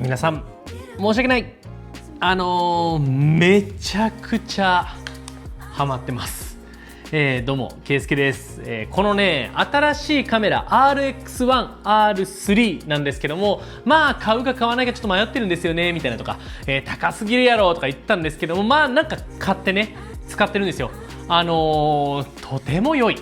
皆さん申し訳ない、めちゃくちゃハマってます。どうもケイスケです。このね新しいカメラ RX1R3 なんですけども、まあ買うか買わないかちょっと迷ってるんですよねみたいなとか、高すぎるやろとか言ったんですけども、まあなんか買ってね使ってるんですよ。とても良いっ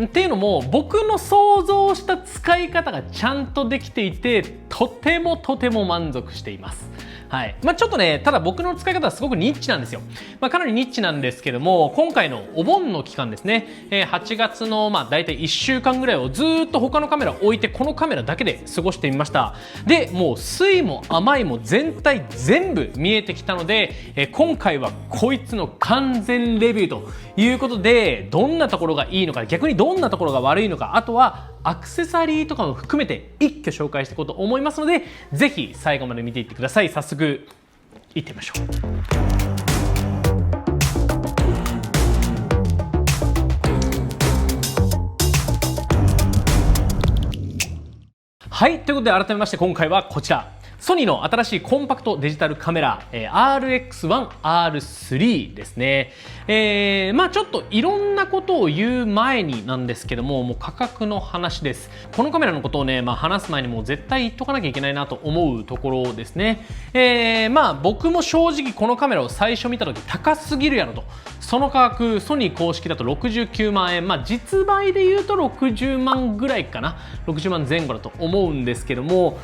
ていうのも僕の想像した使い方がちゃんとできていて、とても満足しています。はい。ちょっとね、ただ僕の使い方はすごくニッチなんですよ。かなりニッチなんですけども、今回のお盆の期間ですね、8月のだいたい1週間ぐらいをずっと他のカメラを置いてこのカメラだけで過ごしてみました。で、もう酸いも甘いも全体全部見えてきたので、今回はこいつの完全レビューということで、どんなところがいいのか、逆にどんなところが悪いのか、あとはアクセサリーとかも含めて一挙紹介していこうと思いますので、ぜひ最後まで見ていってください。早速行ってみましょう。はい、ということで改めまして今回はこちら。ソニーの新しいコンパクトデジタルカメラ、RX1R3 ですね。ちょっといろんなことを言う前になんですけども、もう価格の話です。このカメラのことをね、話す前にもう絶対言っとかなきゃいけないなと思うところですね。僕も正直このカメラを最初見た時高すぎるやろと。その価格、ソニー公式だと69万円、実売で言うと60万ぐらいかな、60万前後だと思うんですけども、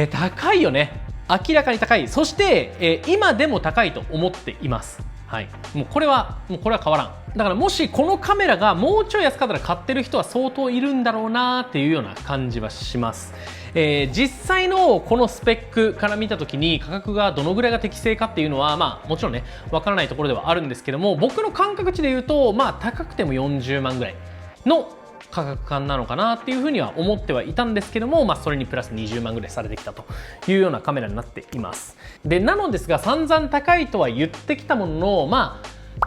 高いよね。明らかに高い。そして、今でも高いと思っています。はい、もうこれは変わらん。だからもしこのカメラがもうちょい安かったら買ってる人は相当いるんだろうなっていうような感じはします。実際のこのスペックから見た時に価格がどのぐらいが適正かっていうのはもちろんねわからないところではあるんですけども、僕の感覚値で言うと高くても40万ぐらいの価格感なのかなっていうふうには思ってはいたんですけども、それにプラス20万ぐらいされてきたというようなカメラになっています。でなのですが、散々高いとは言ってきたものの、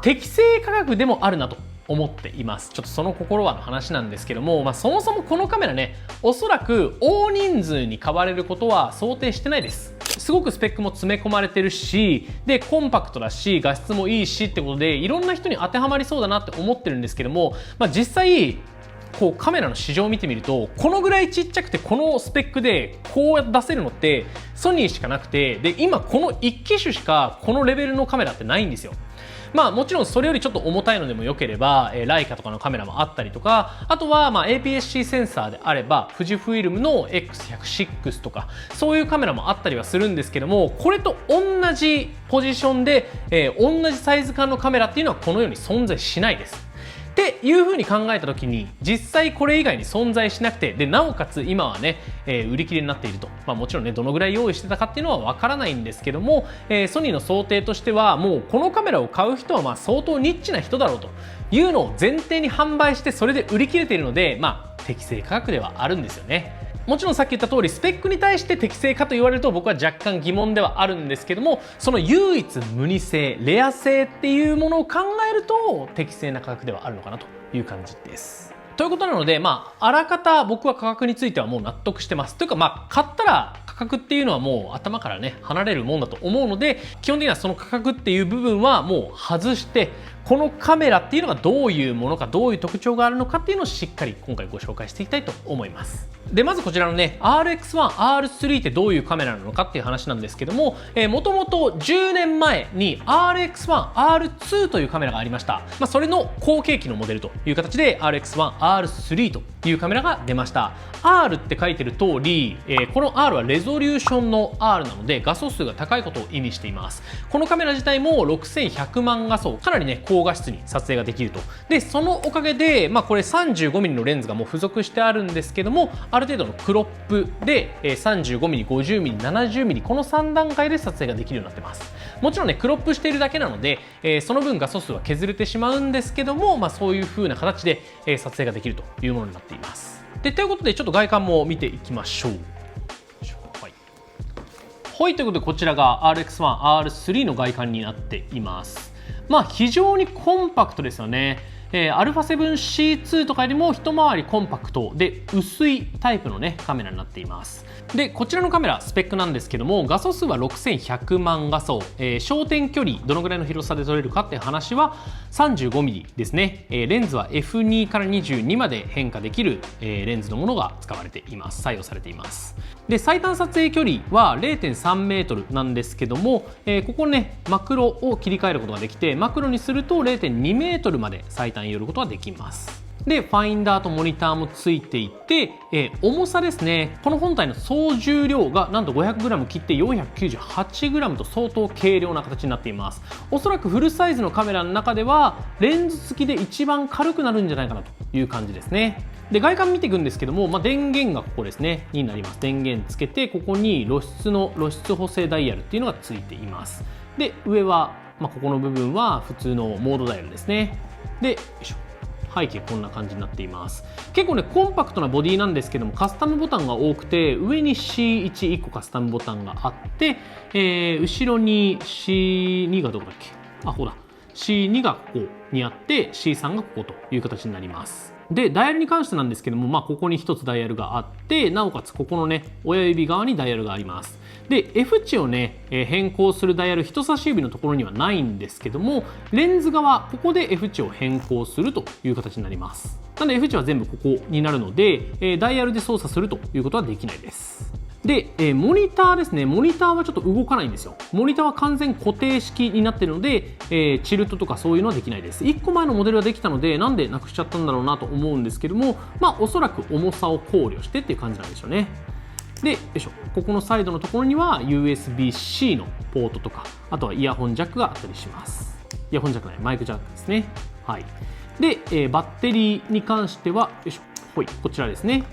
適正価格でもあるなと思っています。ちょっとその心はの話なんですけども、そもそもこのカメラね、おそらく大人数に買われることは想定してないです。すごくスペックも詰め込まれてるし、でコンパクトだし画質もいいしってことでいろんな人に当てはまりそうだなって思ってるんですけども、実際カメラの市場を見てみると、このぐらいちっちゃくてこのスペックでこう出せるのってソニーしかなくて、で今この1機種しかこのレベルのカメラってないんですよ。もちろんそれよりちょっと重たいのでもよければ、ライカとかのカメラもあったりとか、あとはAPS-C センサーであれば富士フイルムの X106 とかそういうカメラもあったりはするんですけども、これと同じポジションで、同じサイズ感のカメラっていうのはこの世に存在しないです。っていう風に考えた時に、実際これ以外に存在しなくて、でなおかつ今はね、売り切れになっていると、もちろんねどのぐらい用意してたかっていうのはわからないんですけども、ソニーの想定としてはもうこのカメラを買う人は相当ニッチな人だろうというのを前提に販売して、それで売り切れているので、適正価格ではあるんですよね。もちろんさっき言った通りスペックに対して適正かと言われると僕は若干疑問ではあるんですけども、その唯一無二性、レア性っていうものを考えると適正な価格ではあるのかなという感じです。ということなので、あらかた僕は価格についてはもう納得してます。というか買ったら価格っていうのはもう頭からね離れるもんだと思うので、基本的にはその価格っていう部分はもう外して、このカメラっていうのがどういうものか、どういう特徴があるのかっていうのをしっかり今回ご紹介していきたいと思います。でまずこちらのね RX1R3 ってどういうカメラなのかっていう話なんですけども、もともと10年前に RX1R2 というカメラがありました。それの後継機のモデルという形で RX1R3 というカメラが出ました。 R って書いてる通り、この R はレゾリューションの R なので画素数が高いことを意味しています。このカメラ自体も6100万画素、かなりね高画質に撮影ができると。でそのおかげで、これ 35mm のレンズがもう付属してあるんですけども、ある程度のクロップで 35mm、50mm、70mm この3段階で撮影ができるようになってます。もちろんねクロップしているだけなので、その分画素数は削れてしまうんですけども、そういう風な形で、撮影ができるというものになっています。でということでちょっと外観も見ていきましょう。はい、ということでこちらが RX1R3 の外観になっています。非常にコンパクトですよね。α7C2 とかよりも一回りコンパクトで薄いタイプのねカメラになっています。でこちらのカメラスペックなんですけども、画素数は6100万画素、焦点距離どのぐらいの広さで撮れるかっていう話は 35mm ですね。レンズは F2 から22まで変化できる、レンズのものが使われています。採用されています。で最短撮影距離は 0.3 メートルなんですけども、ここねマクロを切り替えることができて、マクロにすると 0.2 メートルまで最短寄ることができます。でファインダーとモニターもついていて、重さですね、この本体の総重量がなんと 500g 切って 498g と相当軽量な形になっています。おそらくフルサイズのカメラの中ではレンズ付きで一番軽くなるんじゃないかなという感じですね。で外観見ていくんですけども、電源がここですねになります。電源つけてここに露出補正ダイヤルっていうのがついています。で上は、ここの部分は普通のモードダイヤルですね。でよいしょ、背景こんな感じになっています。結構ねコンパクトなボディなんですけども、カスタムボタンが多くて、上に C11 個カスタムボタンがあって、後ろに C2 がどこだっけ、ここだ、 C2 がここにあって C3 がここという形になります。でダイヤルに関してなんですけども、ここに1つダイヤルがあって、なおかつここのね親指側にダイヤルがあります。で F 値をね変更するダイヤル、人差し指のところにはないんですけども、レンズ側ここで F 値を変更するという形になります。なので F 値は全部ここになるので、ダイヤルで操作するということはできないです。で、モニターですね。モニターはちょっと動かないんですよ。モニターは完全固定式になっているので、チルトとかそういうのはできないです。1個前のモデルはできたので、なんでなくしちゃったんだろうなと思うんですけども、おそらく重さを考慮してっていう感じなんでしょうね。で、よいしょ、ここのサイドのところには USB-C のポートとか、あとはイヤホンジャックがあったりします。イヤホンジャックない、マイクジャックですね。はい。で、バッテリーに関しては、よいしょ、ほい、こちらですね。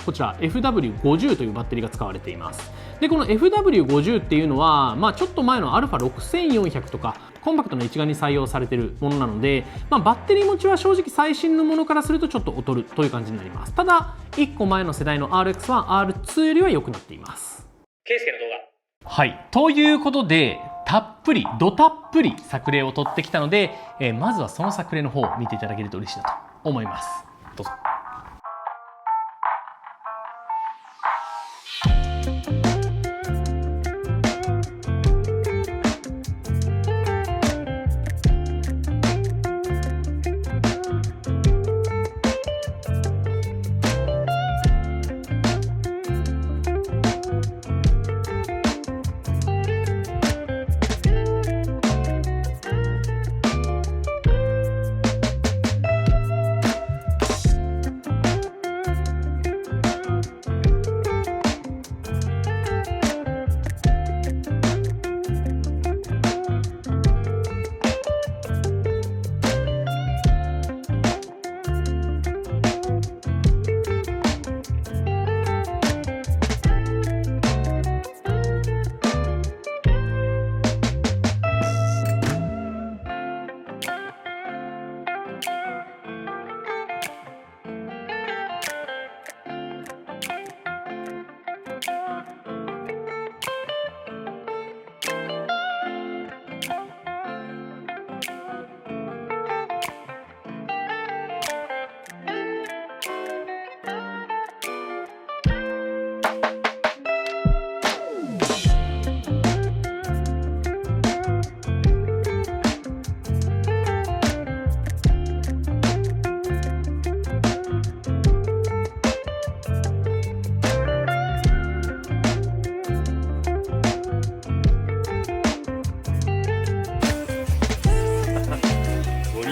こちら FW50 というバッテリーが使われています。でこの FW50 っていうのは、ちょっと前の α6400 とかコンパクトな一眼に採用されているものなので、バッテリー持ちは正直最新のものからするとちょっと劣るという感じになります。ただ1個前の世代の RX1、R2 よりは良くなっています。ケイスケの動画。はい、ということでたっぷり作例を撮ってきたので、まずはその作例の方を見ていただけると嬉しいなと思います。どうぞ。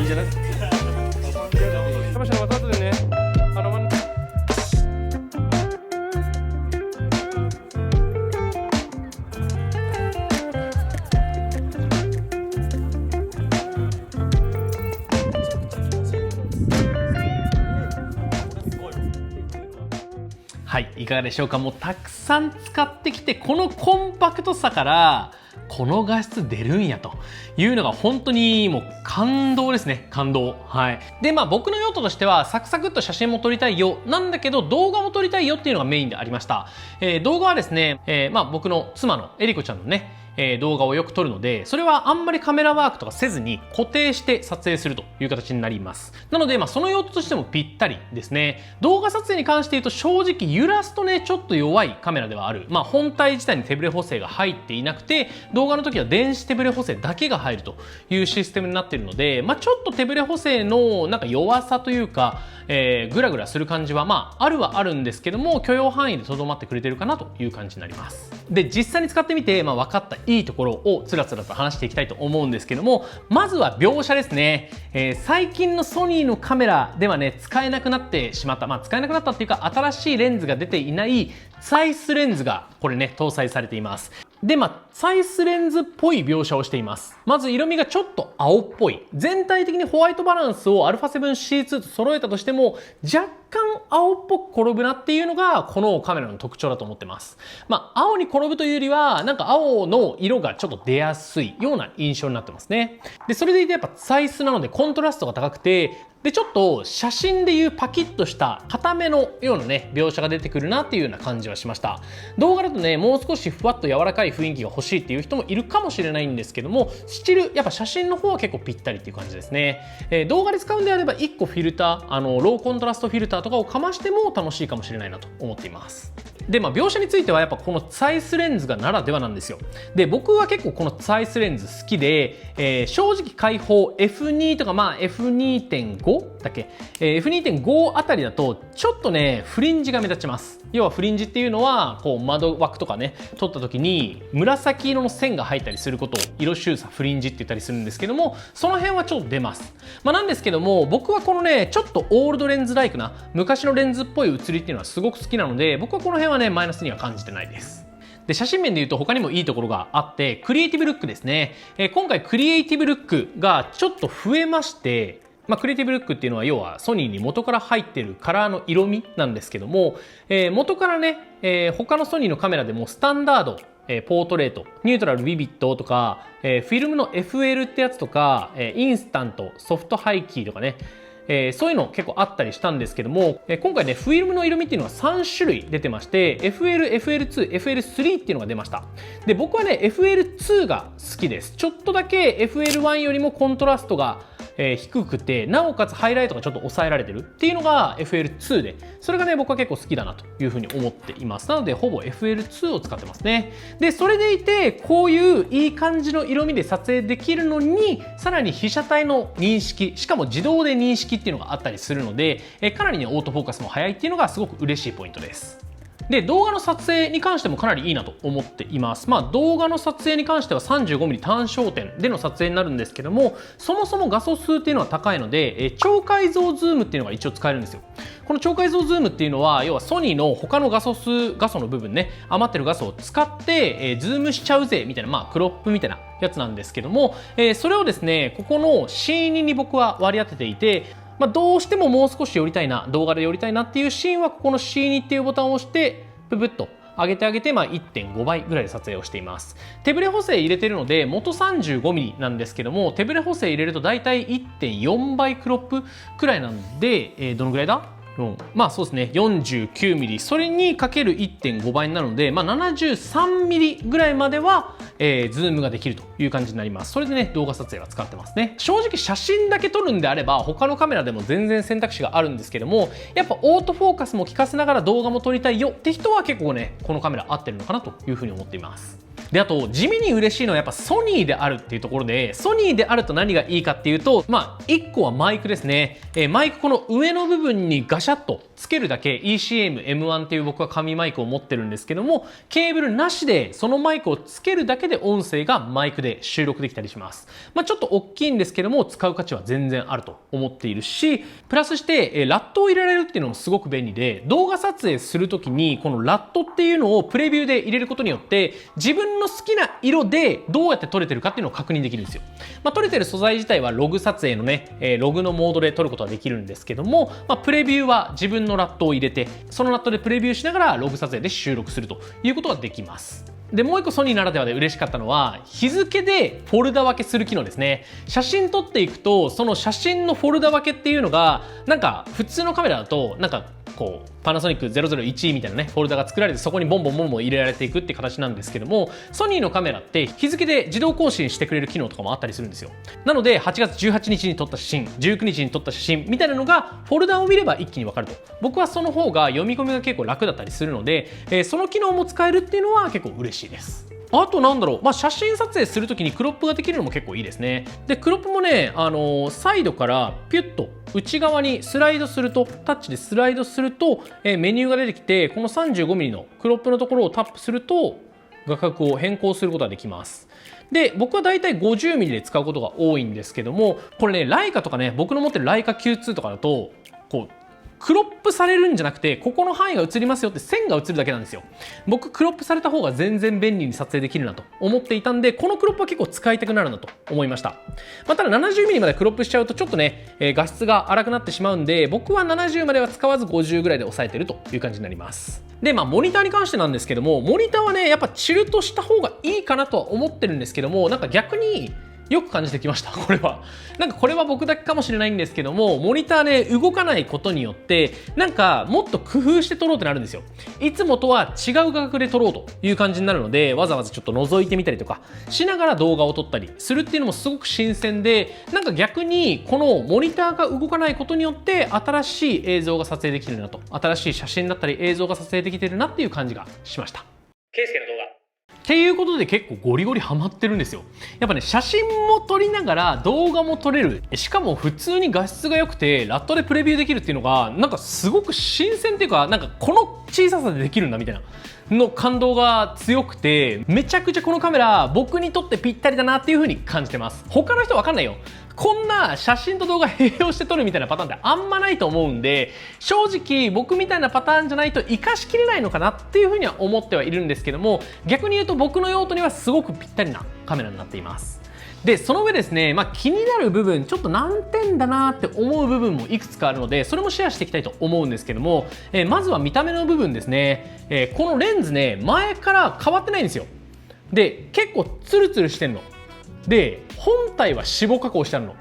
じゃなくてsama sama satu deh nih tanaman はい、いかがでしょうか。もうたくさん使ってきて、このコンパクトさからこの画質出るんやというのが本当にもう感動ですね。感動。はい。で僕の用途としてはサクサクっと写真も撮りたいよなんだけど動画も撮りたいよっていうのがメインでありました。動画はですね、僕の妻のエリコちゃんのね動画をよく撮るので、それはあんまりカメラワークとかせずに固定して撮影するという形になります。なので、その用途としてもぴったりですね。動画撮影に関して言うと正直揺らすとね、ちょっと弱いカメラではある。本体自体に手ブレ補正が入っていなくて、動画の時は電子手ブレ補正だけが入るというシステムになっているので、ちょっと手ブレ補正のなんか弱さというか、グラグラする感じはあるはあるんですけども、許容範囲でとどまってくれてるかなという感じになります。で、実際に使ってみて、分かったいいところをつらつらと話していきたいと思うんですけども、まずは描写ですね。最近のソニーのカメラではね、使えなくなってしまった、使えなくなったっていうか、新しいレンズが出ていないサイスレンズがこれね、搭載されています。で、サイスレンズっぽい描写をしています。まず色味がちょっと青っぽい。全体的にホワイトバランスを α7C2 と揃えたとしても、若干青っぽく転ぶなっていうのがこのカメラの特徴だと思ってます。青に転ぶというよりは、なんか青の色がちょっと出やすいような印象になってますね。で、それでいてやっぱサイスなのでコントラストが高くて、で、ちょっと写真でいうパキッとした固めのようなね、描写が出てくるなっていうような感じはしました。動画だとね、もう少しふわっと柔らかい雰囲気が欲しいっていう人もいるかもしれないんですけども、スチル、やっぱ写真の方は結構ぴったりっていう感じですね。動画で使うんであれば1個フィルター、ローコントラストフィルターとかをかましても楽しいかもしれないなと思っています。で、描写についてはやっぱこのサイスレンズがならではなんですよ。で、僕は結構このサイスレンズ好きで、正直開放 F2 とかF2.5 だっけ、F2.5 あたりだとちょっとね、フリンジが目立ちます。要はフリンジっていうのはこう窓枠とかね、撮った時に紫色の線が入ったりすることを色収差フリンジって言ったりするんですけども、その辺はちょっと出ます。なんですけども、僕はこのね、ちょっとオールドレンズライクな昔のレンズっぽい写りっていうのはすごく好きなので、僕はこの辺はね、マイナスには感じてないです。で、写真面で言うと他にもいいところがあって、クリエイティブルックですね。今回クリエイティブルックがちょっと増えまして、クリエイティブルックっていうのは要はソニーに元から入ってるカラーの色味なんですけども、元からね、他のソニーのカメラでもスタンダード、ポートレート、ニュートラル、ビビットとか、フィルムの FL ってやつとか、インスタント、ソフトハイキーとかね、そういうの結構あったりしたんですけども、今回ね、フィルムの色味っていうのは3種類出てまして、FL、FL2、FL3 っていうのが出ました。で、僕はね、FL2 が好きです。ちょっとだけ FL1 よりもコントラストが低くて、なおかつハイライトがちょっと抑えられてるっていうのが FL2 で、それがね、僕は結構好きだなというふうに思っています。なので、ほぼ FL2 を使ってますね。で、それでいて、こういういい感じの色味で撮影できるのに、さらに被写体の認識、しかも自動で認識っていうのがあったりするので、かなりね、オートフォーカスも早いっていうのがすごく嬉しいポイントです。で、動画の撮影に関してもかなりいいなと思っています。動画の撮影に関しては 35mm 単焦点での撮影になるんですけども、そもそも画素数っていうのは高いので、超解像ズームっていうのが一応使えるんですよ。この超解像ズームっていうのは、要はソニーの他の画素の部分ね、余ってる画素を使って、ズームしちゃうぜみたいな、クロップみたいなやつなんですけども、それをですね、ここの C2 に僕は割り当てていて、どうしてももう少し寄りたいな、動画で寄りたいなっていうシーンはここの C2 っていうボタンを押してププッと上げて 1.5 倍ぐらいで撮影をしています。手ブレ補正入れてるので元 35mm なんですけども、手ブレ補正入れるとだいたい 1.4 倍クロップくらいなんで、どのぐらいだ、そうですね、49mm、それにかける 1.5 倍になるので、73mm ぐらいまでは、ズームができるという感じになります。それでね、動画撮影は使ってますね。正直写真だけ撮るんであれば他のカメラでも全然選択肢があるんですけども、やっぱオートフォーカスも効かせながら動画も撮りたいよって人は結構ね、このカメラ合ってるのかなというふうに思っています。で、あと地味に嬉しいのはやっぱソニーであるっていうところで、ソニーであると何がいいかっていうと、1個はマイクですね。マイクこの上の部分にガシャッとつけるだけ ECM M1 っていう僕は紙マイクを持ってるんですけども、ケーブルなしでそのマイクをつけるだけで音声がマイクで収録できたりします。ちょっと大きいんですけども使う価値は全然あると思っているし、プラスしてラットを入れられるっていうのもすごく便利で、動画撮影するときにこのラットっていうのをプレビューで入れることによって自分の好きな色でどうやって撮れてるかっていうのを確認できるんですよ。撮れてる素材自体はログ撮影のね、ログのモードで撮ることはできるんですけども、プレビューは自分のラットを入れて、そのラットでプレビューしながらログ撮影で収録するということができます。でもう一個ソニーならではで嬉しかったのは日付でフォルダ分けする機能ですね。写真撮っていくとその写真のフォルダ分けっていうのがなんか普通のカメラだとなんかこうパナソニック001みたいなねフォルダが作られてそこにボンボンボンボン入れられていくっていう形なんですけども、ソニーのカメラって日付で自動更新してくれる機能とかもあったりするんですよ。なので8月18日に撮った写真、19日に撮った写真みたいなのがフォルダを見れば一気に分かると。僕はその方が読み込みが結構楽だったりするので、その機能も使えるっていうのは結構嬉しいです。あとなんだろう、写真撮影するときにクロップができるのも結構いいですね。でクロップもね、サイドからピュッと内側にスライドすると、タッチでスライドすると、メニューが出てきて、この 35mm のクロップのところをタップすると画角を変更することができます。で僕はだいたい 50mm で使うことが多いんですけども、これねライカとかね、僕の持ってるライカ Q2 とかだとこうクロップされるんじゃなくてここの範囲が映りますよって線が映るだけなんですよ。僕クロップされた方が全然便利に撮影できるなと思っていたんで、このクロップは結構使いたくなるなと思いました。ただ 70mm までクロップしちゃうとちょっとね、画質が荒くなってしまうんで、僕は70までは使わず50ぐらいで抑えてるという感じになります。でモニターに関してなんですけども、モニターはねやっぱチルとした方がいいかなとは思ってるんですけども、なんか逆によく感じてきました。これはなんかこれは僕だけかもしれないんですけども、モニターね動かないことによってなんかもっと工夫して撮ろうってなるんですよ。いつもとは違う画角で撮ろうという感じになるので、わざわざちょっと覗いてみたりとかしながら動画を撮ったりするっていうのもすごく新鮮で、なんか逆にこのモニターが動かないことによって新しい映像が撮影できるなと、新しい写真だったり映像が撮影できてるなっていう感じがしました。ケイスケの動画っていうことで結構ゴリゴリハマってるんですよ。やっぱね写真も撮りながら動画も撮れる、しかも普通に画質が良くてラットでプレビューできるっていうのがなんかすごく新鮮っていうか、なんかこの小ささでできるんだみたいなの感動が強くて、めちゃくちゃこのカメラ僕にとってぴったりだなっていう風に感じてます。他の人わかんないよ。こんな写真と動画併用して撮るみたいなパターンってあんまないと思うんで、正直僕みたいなパターンじゃないと活かしきれないのかなっていうふうには思ってはいるんですけども、逆に言うと僕の用途にはすごくぴったりなカメラになっています。でその上ですね、気になる部分、ちょっと難点だなって思う部分もいくつかあるので、それもシェアしていきたいと思うんですけども、まずは見た目の部分ですね。このレンズね前から変わってないんですよ。で結構ツルツルしてんので、本体は脂肪加工してあるの。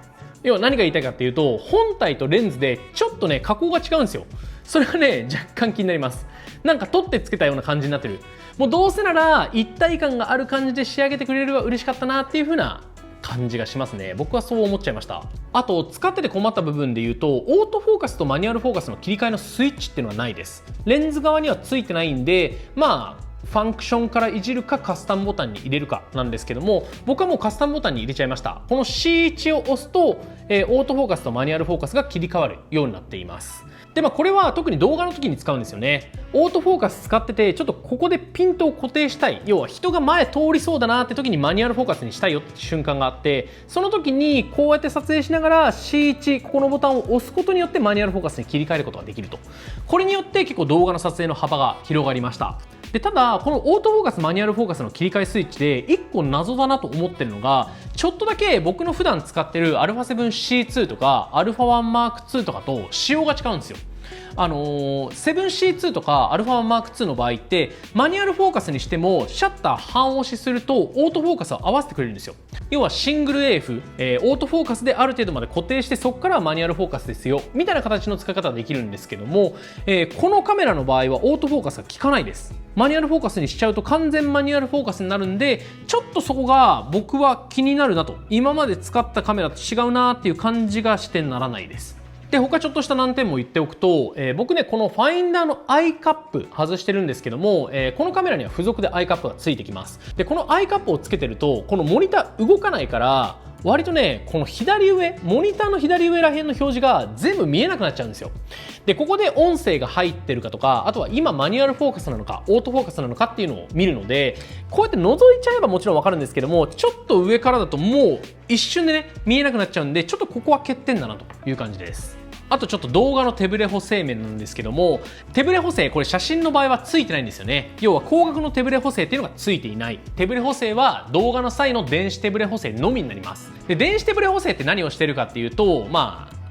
要は何が言いたいかっていうと、本体とレンズでちょっとね加工が違うんですよ。それがね若干気になります。なんか取ってつけたような感じになってる。もうどうせなら一体感がある感じで仕上げてくれれば嬉しかったなっていう風な感じがしますね。僕はそう思っちゃいました。あと使ってて困った部分で言うと、オートフォーカスとマニュアルフォーカスの切り替えのスイッチっていうのはないです。レンズ側にはついてないんで、ファンクションからいじるかカスタムボタンに入れるかなんですけども、僕はもうカスタムボタンに入れちゃいました。この C1 を押すと、オートフォーカスとマニュアルフォーカスが切り替わるようになっています。でこれは特に動画の時に使うんですよね。オートフォーカス使っててちょっとここでピントを固定したい、要は人が前通りそうだなって時にマニュアルフォーカスにしたいよって瞬間があって、その時にこうやって撮影しながら C1 ここのボタンを押すことによってマニュアルフォーカスに切り替えることができると。これによって結構動画の撮影の幅が広がりました。でただこのオートフォーカスマニュアルフォーカスの切り替えスイッチで1個謎だなと思ってるのが、ちょっとだけ僕の普段使ってる α7C2 とか α1M2 とかと仕様が違うんですよ。7C2 とか α1M2 の場合ってマニュアルフォーカスにしてもシャッター半押しするとオートフォーカスを合わせてくれるんですよ。要はシングル AF、オートフォーカスである程度まで固定して、そこからはマニュアルフォーカスですよみたいな形の使い方ができるんですけども、このカメラの場合はオートフォーカスが効かないです。マニュアルフォーカスにしちゃうと完全マニュアルフォーカスになるんで、ちょっとそこが僕は気になるなと、今まで使ったカメラと違うなっていう感じがしてならないです。で他ちょっとした難点も言っておくと、僕ねこのファインダーのアイカップ外してるんですけども、このカメラには付属でアイカップがついてきます。でこのアイカップをつけてるとこのモニター動かないから、割とねこの左上、モニターの左上ら辺の表示が全部見えなくなっちゃうんですよ。でここで音声が入ってるかとか、あとは今マニュアルフォーカスなのかオートフォーカスなのかっていうのを見るので、こうやって覗いちゃえばもちろんわかるんですけども、ちょっと上からだともう一瞬でね見えなくなっちゃうんで、ちょっとここは欠点だなという感じです。あとちょっと動画の手ブレ補正面なんですけども、手ブレ補正これ写真の場合はついてないんですよね。要は光学の手ブレ補正っていうのがついていない。手ブレ補正は動画の際の電子手ブレ補正のみになります。で電子手ブレ補正って何をしてるかっていうと、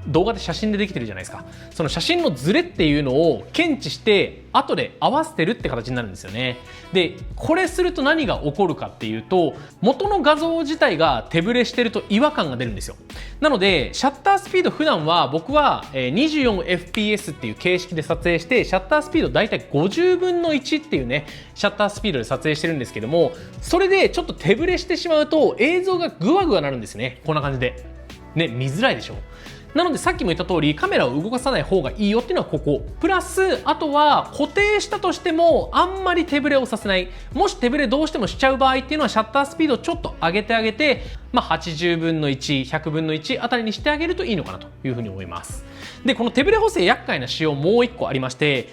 動画で写真でできてるじゃないですか。その写真のズレっていうのを検知して後で合わせてるって形になるんですよね。でこれすると何が起こるかっていうと、元の画像自体が手ぶれしてると違和感が出るんですよ。なのでシャッタースピード、普段は僕は 24fps っていう形式で撮影して、シャッタースピードだいたい50分の1っていうねシャッタースピードで撮影してるんですけども、それでちょっと手ぶれしてしまうと映像がグワグワなるんですね。こんな感じでね、見づらいでしょ。なのでさっきも言った通り、カメラを動かさない方がいいよっていうのはここ。プラスあとは固定したとしてもあんまり手ぶれをさせない。もし手ぶれどうしてもしちゃう場合っていうのは、シャッタースピードをちょっと上げてあげて、80分の1、100分の1あたりにしてあげるといいのかなというふうに思います。でこの手ぶれ補正、厄介な仕様もう1個ありまして、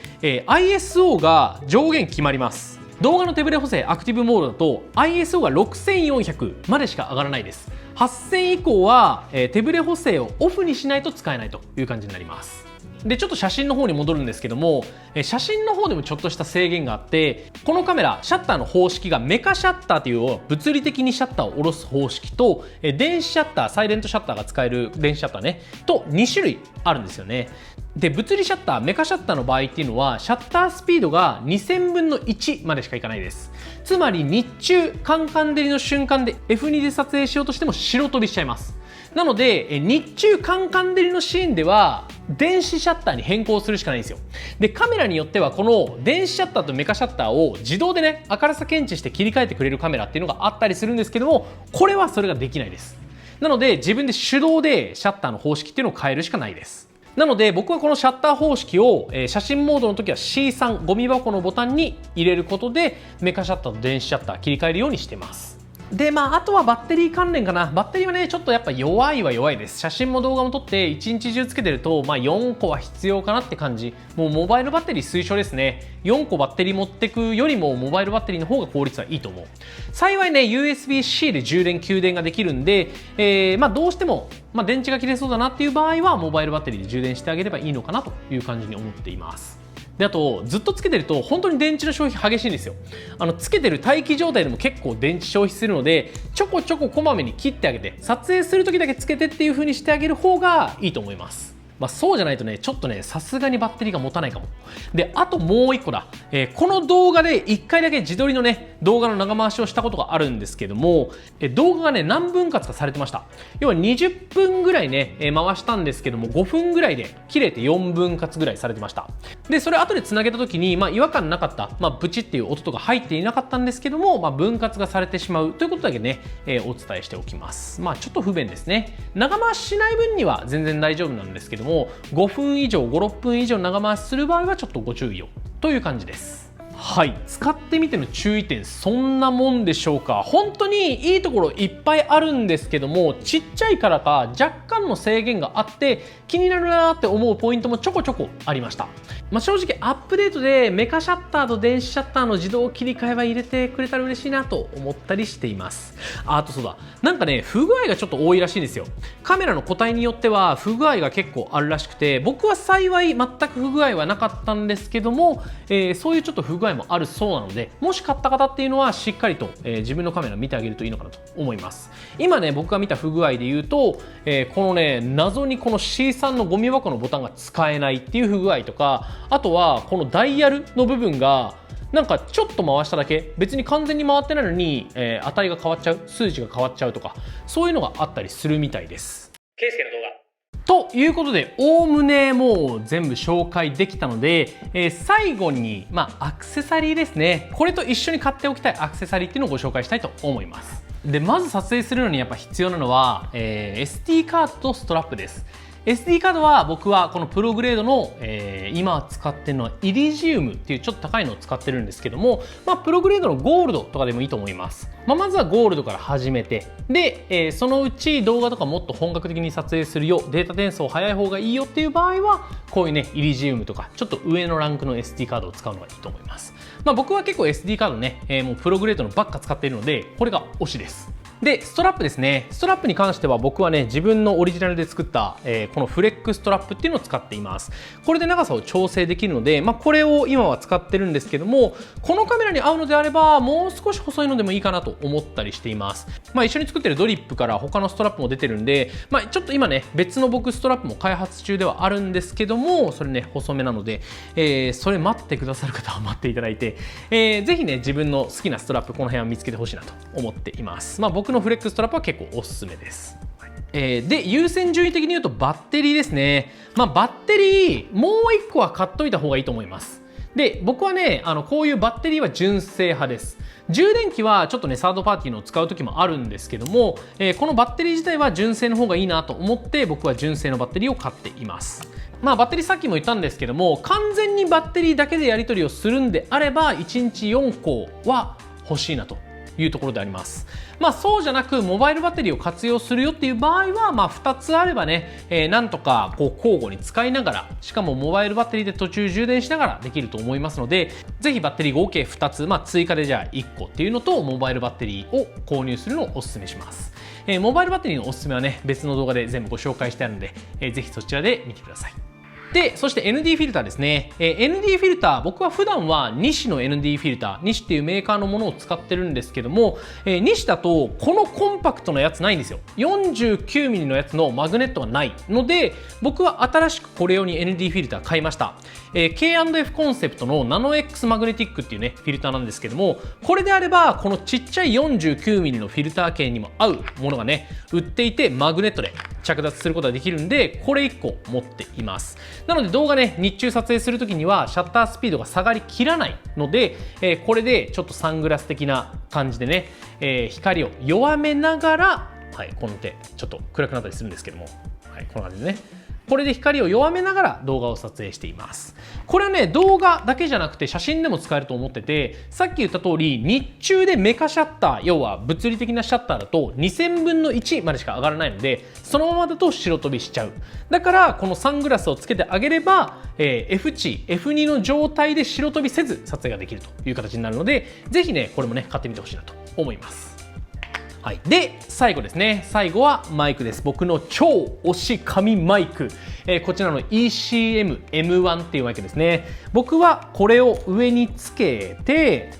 ISO が上限決まります。動画の手ぶれ補正アクティブモードだと ISO が6400までしか上がらないです。8000以降は、手ぶれ補正をオフにしないと使えないという感じになります。でちょっと写真の方に戻るんですけども、写真の方でもちょっとした制限があって、このカメラシャッターの方式がメカシャッターという物理的にシャッターを下ろす方式と、電子シャッター、サイレントシャッターが使える電子シャッターねと2種類あるんですよね。で物理シャッター、メカシャッターの場合っていうのはシャッタースピードが2000分の1までしかいかないです。つまり日中カンカン照りの瞬間で F2 で撮影しようとしても白飛びしちゃいます。なので日中カンカン照りのシーンでは電子シャッターに変更するしかないんですよ。でカメラによってはこの電子シャッターとメカシャッターを自動でね明るさ検知して切り替えてくれるカメラっていうのがあったりするんですけども、これはそれができないです。なので自分で手動でシャッターの方式っていうのを変えるしかないです。なので僕はこのシャッター方式を写真モードの時は C3 ゴミ箱のボタンに入れることでメカシャッターと電子シャッター切り替えるようにしてます。であとはバッテリー関連かな。バッテリーはねちょっとやっぱ弱いは弱いです。写真も動画も撮って一日中つけてると4個は必要かなって感じ。もうモバイルバッテリー推奨ですね。4個バッテリー持ってくよりもモバイルバッテリーの方が効率はいいと思う。幸いね USB-C で充電給電ができるんで、どうしても電池が切れそうだなっていう場合はモバイルバッテリーで充電してあげればいいのかなという感じに思っています。であとずっとつけてると本当に電池の消費激しいんですよ。つけてる待機状態でも結構電池消費するので、ちょこちょここまめに切ってあげて、撮影する時だけつけてっていう風にしてあげる方がいいと思います。そうじゃないとねちょっとねさすがにバッテリーが持たないかも。であともう1個だ、この動画で1回だけ自撮りのね動画の長回しをしたことがあるんですけども、動画がね何分割かされてました。要は20分ぐらいね回したんですけども、5分ぐらいで切れて4分割ぐらいされてました。でそれ後でつなげた時に違和感なかった、ブチっていう音とか入っていなかったんですけども、分割がされてしまうということだけね、お伝えしておきます。ちょっと不便ですね。長回ししない分には全然大丈夫なんですけども、5分以上、5、6分以上長回しする場合はちょっとご注意をという感じです。はい、使ってみての注意点、そんなもんでしょうか。本当にいいところいっぱいあるんですけども、ちっちゃいからか若干の制限があって気になるなって思うポイントもちょこちょこありました。正直アップデートでメカシャッターと電子シャッターの自動切り替えは入れてくれたら嬉しいなと思ったりしています。あとそうだ、なんかね不具合がちょっと多いらしいんですよ。カメラの個体によっては不具合が結構あるらしくて、僕は幸い全く不具合はなかったんですけども、そういうちょっと不具合もあるそうなので、もし買った方っていうのはしっかりと、自分のカメラ見てあげるといいのかなと思います。今ね僕が見た不具合で言うと、このね謎にこの C3 のゴミ箱のボタンが使えないっていう不具合とか、あとはこのダイヤルの部分がなんかちょっと回しただけ、別に完全に回ってないのに、値が変わっちゃう、数字が変わっちゃうとか、そういうのがあったりするみたいです。ケイスケの動画ということで、おおむねもう全部紹介できたので、最後にアクセサリーですね。これと一緒に買っておきたいアクセサリーっていうのをご紹介したいと思います。でまず撮影するのにやっぱ必要なのは、SD カードとストラップです。SD カードは僕はこのプログレードの、今使ってるのはイリジウムっていうちょっと高いのを使ってるんですけども、プログレードのゴールドとかでもいいと思います。まずはゴールドから始めて、で、そのうち動画とかもっと本格的に撮影するよ、データ転送早い方がいいよっていう場合はこういうねイリジウムとかちょっと上のランクの SD カードを使うのがいいと思います。僕は結構 SD カードね、もうプログレードのばっか使っているのでこれが推しです。でストラップですね。ストラップに関しては僕はね自分のオリジナルで作った、このフレックストラップっていうのを使っています。これで長さを調整できるので、これを今は使ってるんですけども、このカメラに合うのであればもう少し細いのでもいいかなと思ったりしています。一緒に作ってるドリップから他のストラップも出てるんで、ちょっと今ね別の僕ストラップも開発中ではあるんですけども、それね細めなので、それ待ってくださる方は待っていただいて、ぜひね自分の好きなストラップこの辺は見つけてほしいなと思っています。僕のフレックストラップは結構おすすめです。で優先順位的に言うとバッテリーですね。バッテリーもう1個は買っといた方がいいと思います。で僕はねこういうバッテリーは純正派です。充電器はちょっとねサードパーティーのを使う時もあるんですけども、このバッテリー自体は純正の方がいいなと思って僕は純正のバッテリーを買っています。バッテリーさっきも言ったんですけども、完全にバッテリーだけでやり取りをするんであれば1日4個は欲しいなというところであります。そうじゃなくモバイルバッテリーを活用するよっていう場合は2つあればね、なんとかこう交互に使いながら、しかもモバイルバッテリーで途中充電しながらできると思いますので、ぜひバッテリー合計2つ、追加でじゃあ1個っていうのとモバイルバッテリーを購入するのをお勧めします。モバイルバッテリーのおすすめはね別の動画で全部ご紹介してあるので、ぜひそちらで見てください。でそして ND フィルターですね。ND フィルター、僕は普段は西の ND フィルター、西っていうメーカーのものを使ってるんですけども、西だとこのコンパクトなやつないんですよ。 49mm のやつのマグネットがないので、僕は新しくこれ用に ND フィルター買いました。K&F コンセプトのナノ X マグネティックっていうねフィルターなんですけども、これであればこのちっちゃい 49mm のフィルター系にも合うものがね売っていて、マグネットで着脱することができるんで、これ1個持っています。なので動画ね日中撮影するときにはシャッタースピードが下がりきらないので、これでちょっとサングラス的な感じでね、光を弱めながら、この手ちょっと暗くなったりするんですけども、こんな感じでね、これで光を弱めながら動画を撮影しています。これはね動画だけじゃなくて写真でも使えると思ってて、さっき言った通り日中でメカシャッター、要は物理的なシャッターだと2000分の1までしか上がらないので、そのままだと白飛びしちゃう。だからこのサングラスをつけてあげれば、F 値 F2 の状態で白飛びせず撮影ができるという形になるので、ぜひねこれもね買ってみてほしいなと思います。で最後ですね。最後はマイクです。僕の超推し神マイク、こちらの ECM-M1 っていうマイクですね。僕はこれを上につけて、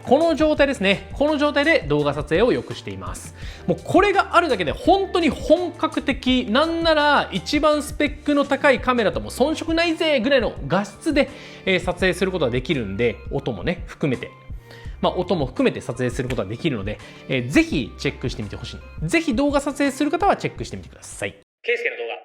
この状態ですね。この状態で動画撮影をよくしています。もうこれがあるだけで本当に本格的、なんなら一番スペックの高いカメラとも遜色ないぜぐらいの画質で、撮影することができるんで、音もね含めて音も含めて撮影することができるので、ぜひチェックしてみてほしい。ぜひ動画撮影する方はチェックしてみてください。ケイスケの動画。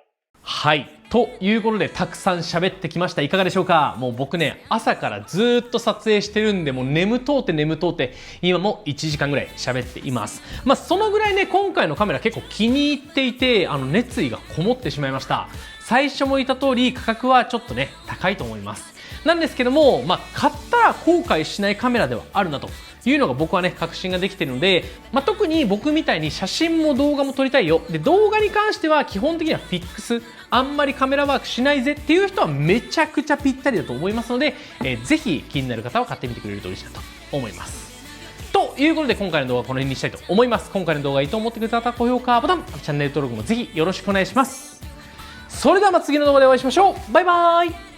ということでたくさん喋ってきました。いかがでしょうか。もう僕ね朝からずっと撮影してるんで、もう眠とうて今も1時間ぐらい喋っています。そのぐらいね今回のカメラ結構気に入っていて、熱意がこもってしまいました。最初も言った通り価格はちょっとね高いと思います。なんですけども、買ったら後悔しないカメラではあるなというのが僕はね確信ができているので、特に僕みたいに写真も動画も撮りたいよ、で動画に関しては基本的にはフィックス、あんまりカメラワークしないぜっていう人はめちゃくちゃぴったりだと思いますので、ぜひ気になる方は買ってみてくれると嬉しいなと思います。ということで今回の動画はこの辺にしたいと思います。今回の動画がいいと思ってくれた方は高評価ボタン、チャンネル登録もぜひよろしくお願いします。それではまた次の動画でお会いしましょう。バイバーイ。